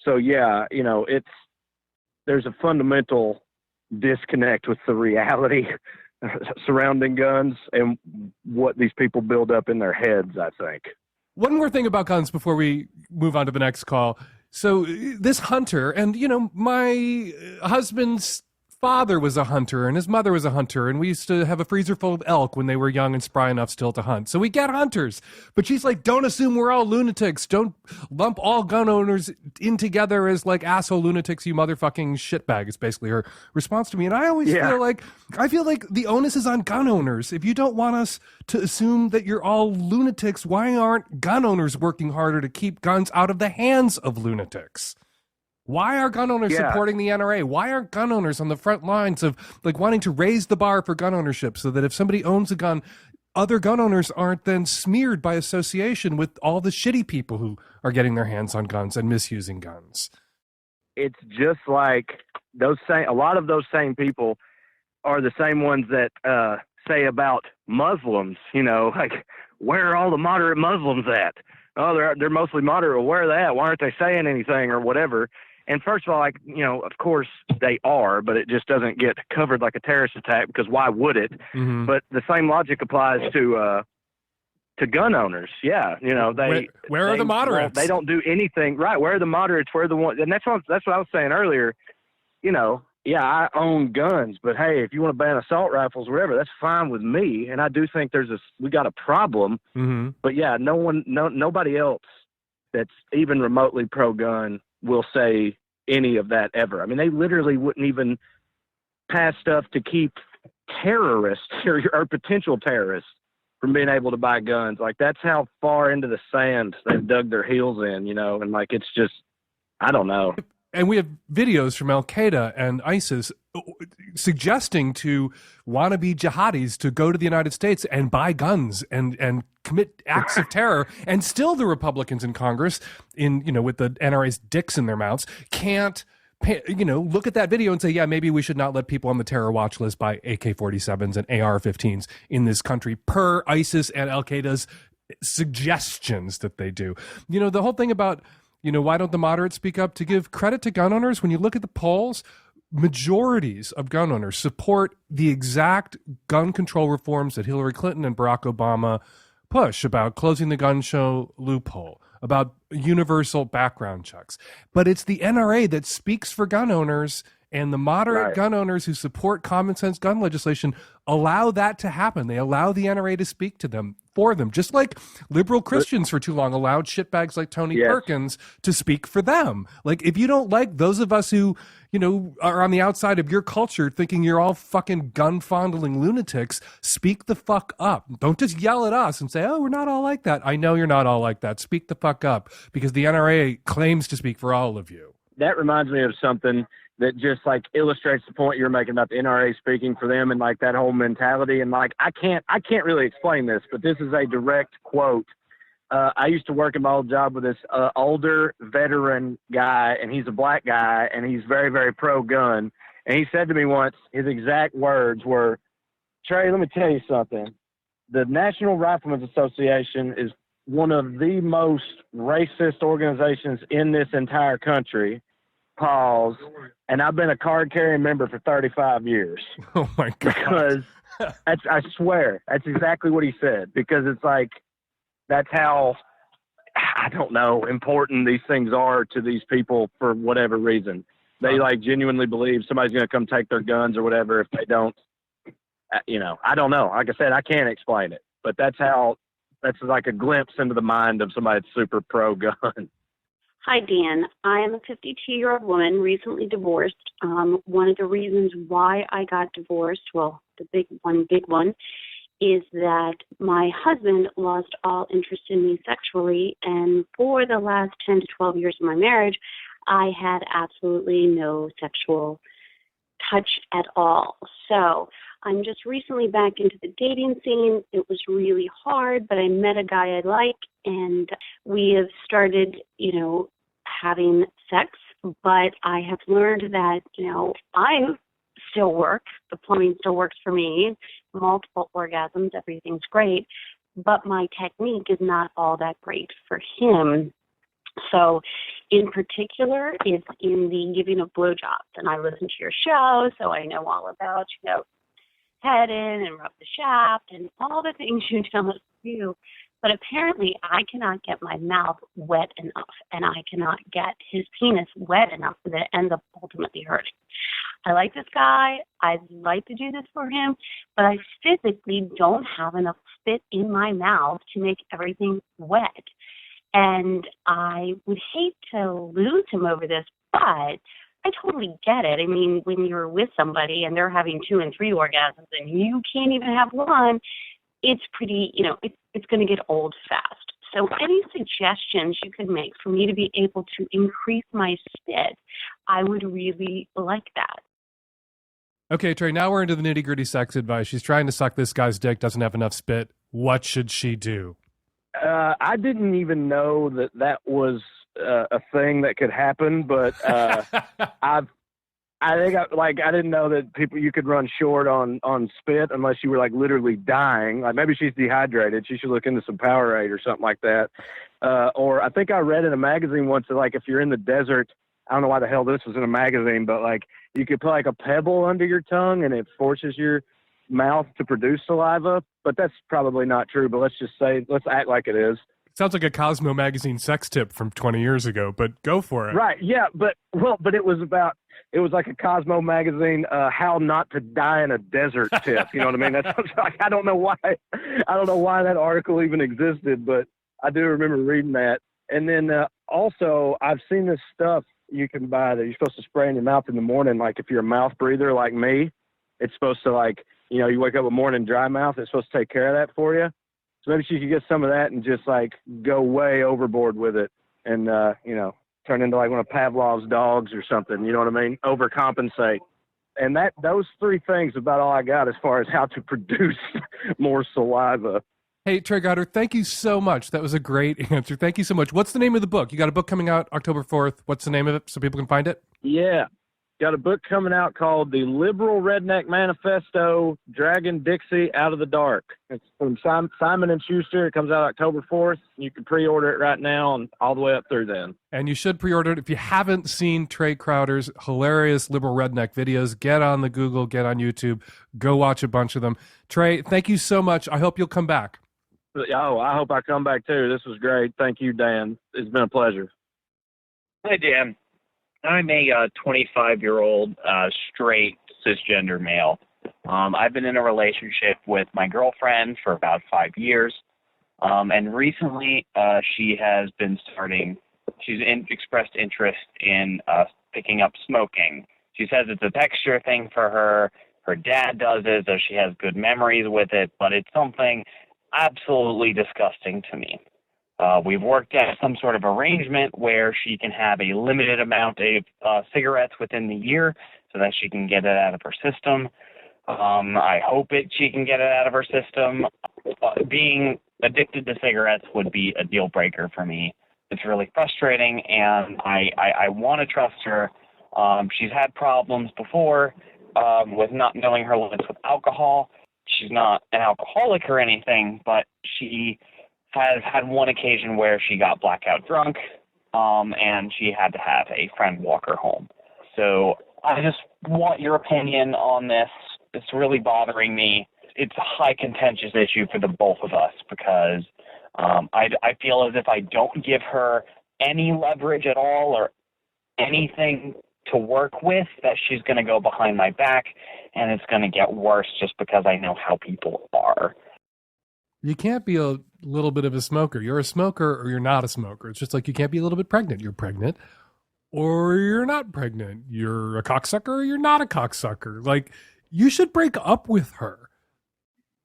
So yeah, you know, there's a fundamental disconnect with the reality surrounding guns and what these people build up in their heads, I think. One more thing about guns before we move on to the next call. So this hunter, and you know, my husband's father was a hunter and his mother was a hunter, and we used to have a freezer full of elk when they were young and spry enough still to hunt. So we get hunters. But she's like, don't assume we're all lunatics. Don't lump all gun owners in together as like asshole lunatics, you motherfucking shitbag. It's basically her response to me. And I always feel like the onus is on gun owners. If you don't want us to assume that you're all lunatics, why aren't gun owners working harder to keep guns out of the hands of lunatics? Why are gun owners supporting the NRA? Why aren't gun owners on the front lines of like wanting to raise the bar for gun ownership so that if somebody owns a gun, other gun owners aren't then smeared by association with all the shitty people who are getting their hands on guns and misusing guns? It's just like a lot of those same people are the same ones that say about Muslims, you know, like, where are all the moderate Muslims at? Oh, they're mostly moderate. Well, where are they at? Why aren't they saying anything or whatever? And first of all, like, you know, of course they are, but it just doesn't get covered like a terrorist attack because why would it? Mm-hmm. But the same logic applies to gun owners. Yeah, you know, where are the moderates? They don't do anything right. Where are the moderates? Where are the ones? And that's what I was saying earlier. You know, yeah, I own guns, but hey, if you want to ban assault rifles, whatever, that's fine with me. And I do think we got a problem. Mm-hmm. But yeah, nobody else that's even remotely pro-gun will say any of that ever. I mean, they literally wouldn't even pass stuff to keep terrorists or potential terrorists from being able to buy guns. Like, that's how far into the sand they've dug their heels in, you know, and like, it's just, I don't know. And we have videos from Al-Qaeda and ISIS suggesting to wannabe jihadis to go to the United States and buy guns and commit acts of terror. And still the Republicans in Congress, with the NRA's dicks in their mouths, can't look at that video and say, yeah, maybe we should not let people on the terror watch list buy AK-47s and AR-15s in this country per ISIS and Al-Qaeda's suggestions that they do. The whole thing about, why don't the moderates speak up? To give credit to gun owners, when you look at the polls, majorities of gun owners support the exact gun control reforms that Hillary Clinton and Barack Obama push, about closing the gun show loophole, about universal background checks. But it's the NRA that speaks for gun owners, and the moderate gun owners who support common sense gun legislation allow that to happen. They allow the NRA to speak to them, for them, just like liberal Christians for too long allowed shitbags like Tony Perkins to speak for them. Like, if you don't like those of us who, are on the outside of your culture thinking you're all fucking gun-fondling lunatics, speak the fuck up. Don't just yell at us and say, oh, we're not all like that. I know you're not all like that. Speak the fuck up, because the NRA claims to speak for all of you. That reminds me of something that just illustrates the point you're making about the NRA speaking for them and that whole mentality. And I can't really explain this, but this is a direct quote. I used to work in my old job with this older veteran guy, and he's a black guy, and he's very, very pro-gun. And he said to me once, his exact words were, Trey, let me tell you something. The National Riflemen's Association is one of the most racist organizations in this entire country. Pause. And I've been a card-carrying member for 35 years. Oh, my God. Because I swear, that's exactly what he said. Because it's that's how, I don't know, important these things are to these people for whatever reason. They, genuinely believe somebody's going to come take their guns or whatever if they don't. I don't know. Like I said, I can't explain it. But that's a glimpse into the mind of somebody that's super pro-gun. Hi, Dan. I am a 52-year-old woman, recently divorced. One of the reasons why I got divorced, well, the big one, is that my husband lost all interest in me sexually, and for the last 10 to 12 years of my marriage, I had absolutely no sexual touch at all. So I'm just recently back into the dating scene. It was really hard, but I met a guy I like, and we have started, having sex, but I have learned that, I still work. The plumbing still works for me. Multiple orgasms, everything's great, but my technique is not all that great for him. So in particular, it's in the giving of blowjobs. And I listen to your show, so I know all about, head in and rub the shaft and all the things you tell us to do. But apparently I cannot get my mouth wet enough, and I cannot get his penis wet enough that it ends up ultimately hurting. I like this guy. I'd like to do this for him, but I physically don't have enough spit in my mouth to make everything wet. And I would hate to lose him over this, but I totally get it. I mean, when you're with somebody and they're having 2 and 3 orgasms and you can't even have one, it's pretty, it's going to get old fast. So any suggestions you could make for me to be able to increase my spit, I would really like that. Okay, Trey, now we're into the nitty-gritty sex advice. She's trying to suck this guy's dick, doesn't have enough spit. What should she do? I didn't even know that was a thing that could happen, but I didn't know that you could run short on spit unless you were literally dying. Maybe she's dehydrated. She should look into some Powerade or something like that. Or I think I read in a magazine once that if you're in the desert, I don't know why the hell this was in a magazine, but you could put a pebble under your tongue and it forces your mouth to produce saliva. But that's probably not true. But let's act like it is. Sounds like a Cosmo magazine sex tip from 20 years ago, but go for it. Right. Yeah. But it was like a Cosmo magazine, how not to die in a desert tip. You know what I mean? That's I don't know why that article even existed, but I do remember reading that. And then also I've seen this stuff you can buy that you're supposed to spray in your mouth in the morning. If you're a mouth breather like me, it's supposed to you wake up with morning dry mouth. It's supposed to take care of that for you. So maybe she could get some of that and just go way overboard with it and, turn into like one of Pavlov's dogs or something. You know what I mean? Overcompensate. And those three things about all I got as far as how to produce more saliva. Hey, Trey Crowder, thank you so much. That was a great answer. Thank you so much. What's the name of the book? You got a book coming out October 4th. What's the name of it so people can find it? Yeah. Got a book coming out called The Liberal Redneck Manifesto, Dragging Dixie Out of the Dark. It's from Simon & Schuster. It comes out October 4th. You can pre-order it right now and all the way up through then. And you should pre-order it. If you haven't seen Trey Crowder's hilarious liberal redneck videos, get on the Google, get on YouTube, go watch a bunch of them. Trey, thank you so much. I hope you'll come back. Oh, I hope I come back too. This was great. Thank you, Dan. It's been a pleasure. Hi, Dan. I'm a 25-year-old straight cisgender male. I've been in a relationship with my girlfriend for about 5 years. And recently she's expressed interest in picking up smoking. She says it's a texture thing for her. Her dad does it, so she has good memories with it, but it's something absolutely disgusting to me. We've worked out some sort of arrangement where she can have a limited amount of cigarettes within the year so that she can get it out of her system. I hope she can get it out of her system. Being addicted to cigarettes would be a deal breaker for me. It's really frustrating, and I want to trust her. She's had problems before with not knowing her limits with alcohol. She's not an alcoholic or anything, but she has had one occasion where she got blackout drunk, and she had to have a friend walk her home. So I just want your opinion on this. It's really bothering me. It's a high contentious issue for the both of us because I feel as if I don't give her any leverage at all or anything to work with, that she's going to go behind my back, and it's going to get worse just because I know how people are. You can't be a little bit of a smoker. You're a smoker or you're not a smoker. It's just like you can't be a little bit pregnant. You're pregnant or you're not pregnant. You're a cocksucker or you're not a cocksucker. Like, you should break up with her.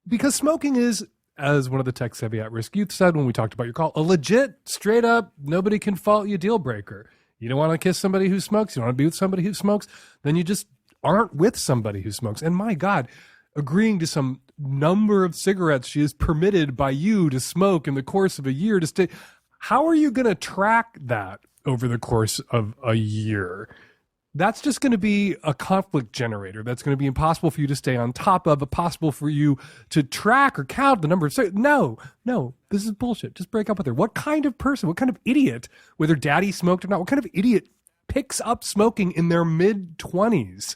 Because smoking is, as one of the tech-savvy at-risk youth said when we talked about your call, a legit, straight-up, nobody can fault you deal breaker. You don't want to kiss somebody who smokes. You don't want to be with somebody who smokes. Then you just aren't with somebody who smokes. And my God, agreeing to some number of cigarettes she is permitted by you to smoke in the course of a year to stay. How are you going to track that over the course of a year? That's just going to be a conflict generator. That's going to be impossible for you to stay on top of, impossible for you to track or count the number of cigarettes. No, this is bullshit. Just break up with her. What kind of person, what kind of idiot, whether daddy smoked or not, what kind of idiot picks up smoking in their mid-20s?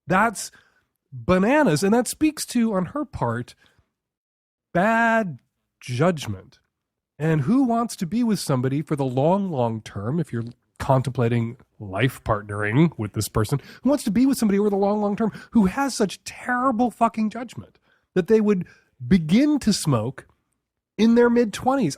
That's bananas. And that speaks to, on her part, bad judgment. And who wants to be with somebody for the long term, if you're contemplating life partnering with this person, who wants to be with somebody over the long term who has such terrible fucking judgment that they would begin to smoke in their mid-20s?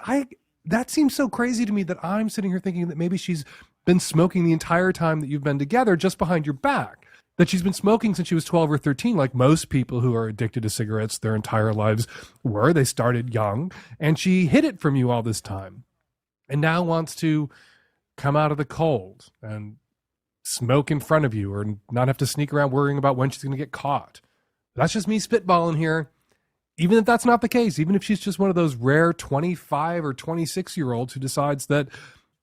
That seems so crazy to me that I'm sitting here thinking that maybe she's been smoking the entire time that you've been together just behind your back. That she's been smoking since she was 12 or 13, like most people who are addicted to cigarettes their entire lives were. They started young, and she hid it from you all this time, and now wants to come out of the cold and smoke in front of you or not have to sneak around worrying about when she's going to get caught. That's just me spitballing here. Even if that's not the case, even if she's just one of those rare 25 or 26-year-olds who decides that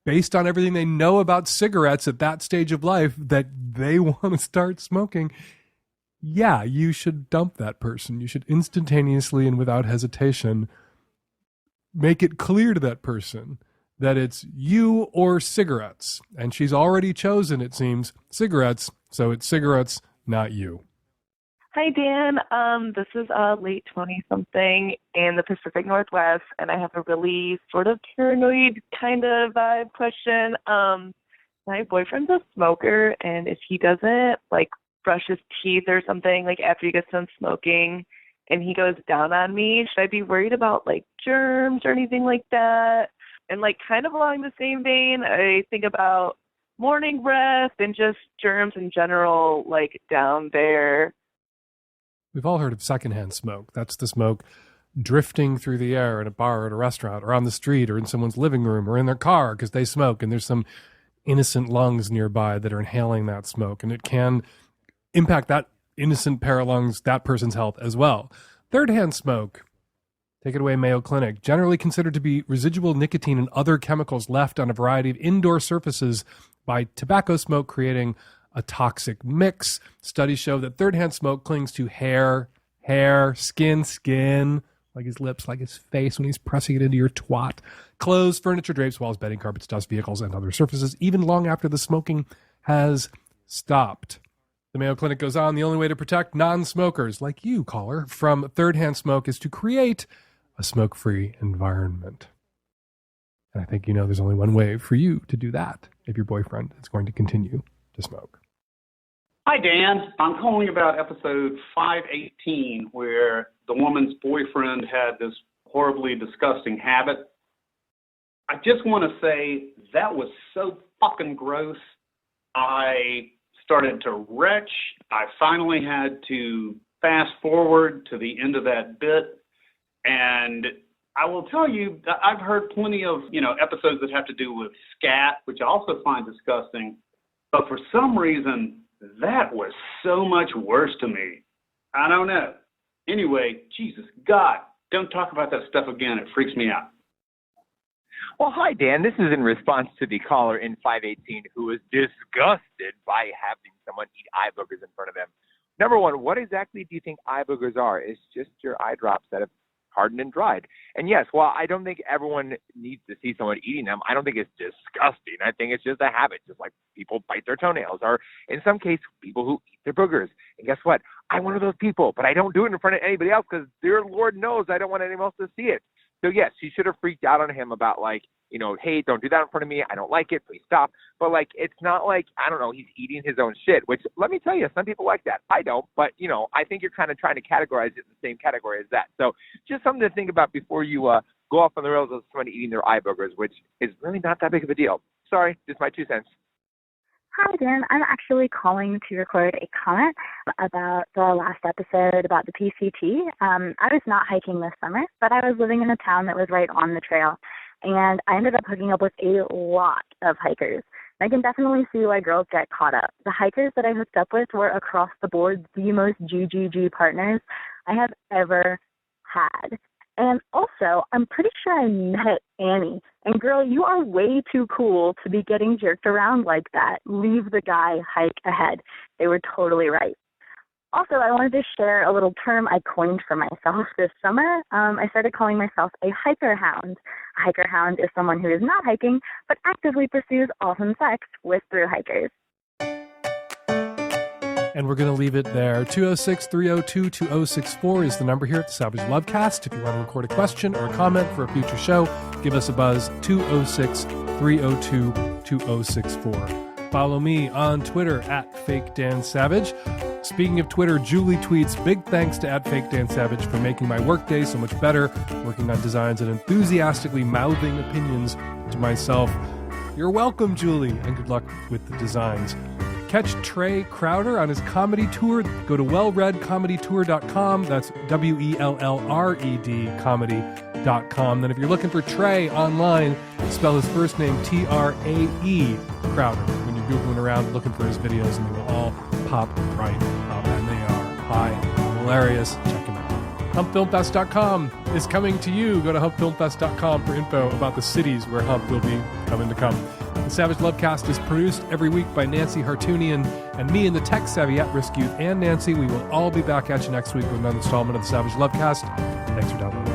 based on everything they know about cigarettes at that stage of life, that they want to start smoking, yeah, you should dump that person. You should instantaneously and without hesitation make it clear to that person that it's you or cigarettes. And she's already chosen, it seems, cigarettes. So it's cigarettes, not you. Hi, Dan. This is a late 20-something in the Pacific Northwest, and I have a really sort of paranoid kind of vibe question. My boyfriend's a smoker, and if he doesn't, like, brush his teeth or something, like, after he gets done smoking, and he goes down on me, should I be worried about, like, germs or anything like that? And, like, kind of along the same vein, I think about morning breath and just germs in general, like, down there. We've all heard of secondhand smoke. That's the smoke drifting through the air in a bar or at a restaurant or on the street or in someone's living room or in their car because they smoke, and there's some innocent lungs nearby that are inhaling that smoke, and it can impact that innocent pair of lungs, that person's health as well. Third-hand smoke, take it away, Mayo Clinic, generally considered to be residual nicotine and other chemicals left on a variety of indoor surfaces by tobacco smoke, creating a toxic mix. Studies show that third-hand smoke clings to hair, skin, like his lips, like his face when he's pressing it into your twat, clothes, furniture, drapes, walls, bedding, carpets, dust, vehicles, and other surfaces, even long after the smoking has stopped. The Mayo Clinic goes on, the only way to protect non-smokers, like you, caller, from third-hand smoke is to create a smoke-free environment. And I think you know there's only one way for you to do that if your boyfriend is going to continue to smoke. Hi, Dan. I'm calling about episode 518, where the woman's boyfriend had this horribly disgusting habit. I just want to say that was so fucking gross. I started to retch. I finally had to fast forward to the end of that bit. And I will tell you, I've heard plenty of, episodes that have to do with scat, which I also find disgusting. But for some reason, that was so much worse to me. I don't know. Anyway, Jesus, God, don't talk about that stuff again. It freaks me out. Well, hi, Dan. This is in response to the caller in 518 who was disgusted by having someone eat eye boogers in front of him. Number one, what exactly do you think eye boogers are? It's just your eye drops that have hardened and dried. And yes, while I don't think everyone needs to see someone eating them, I don't think it's disgusting. I think it's just a habit, just like people bite their toenails, or in some cases, people who eat their boogers. And guess what? I'm one of those people, but I don't do it in front of anybody else because dear Lord knows I don't want anyone else to see it. So yes, she should have freaked out on him about hey, don't do that in front of me. I don't like it. Please stop. But it's not like, I don't know, he's eating his own shit, which let me tell you, some people like that. I don't, but I think you're kind of trying to categorize it in the same category as that. So just something to think about before you go off on the rails of someone eating their eye boogers, which is really not that big of a deal. Sorry, just my 2 cents. Hi, Dan. I'm actually calling to record a comment about the last episode about the PCT. I was not hiking this summer, but I was living in a town that was right on the trail, and I ended up hooking up with a lot of hikers. I can definitely see why girls get caught up. The hikers that I hooked up with were across the board the most GGG partners I have ever had. And also, I'm pretty sure I met Annie. And girl, you are way too cool to be getting jerked around like that. Leave the guy hike ahead. They were totally right. Also, I wanted to share a little term I coined for myself this summer. I started calling myself a hiker hound. A hiker hound is someone who is not hiking, but actively pursues awesome sex with thru hikers. And we're going to leave it there. 206-302-2064 is the number here at the Savage Lovecast. If you want to record a question or a comment for a future show, give us a buzz, 206-302-2064. Follow me on Twitter at FakeDanSavage. Speaking of Twitter, Julie tweets, big thanks to at FakeDanSavage for making my workday so much better, working on designs and enthusiastically mouthing opinions to myself. You're welcome, Julie, and good luck with the designs. Catch Trey Crowder on his comedy tour. Go to wellreadcomedytour.com. That's WELLRED comedy.com. Then if you're looking for Trey online, spell his first name Trae Crowder. When you're Googling around looking for his videos, and they will all pop right up. And they are hilarious. Check him out. HumpFilmFest.com is coming to you. Go to HumpFilmFest.com for info about the cities where Hump will be coming to come. The Savage Lovecast is produced every week by Nancy Hartunian and me and the tech-savvy at-risk youth and Nancy. We will all be back at you next week with another installment of the Savage Lovecast. Thanks for downloading.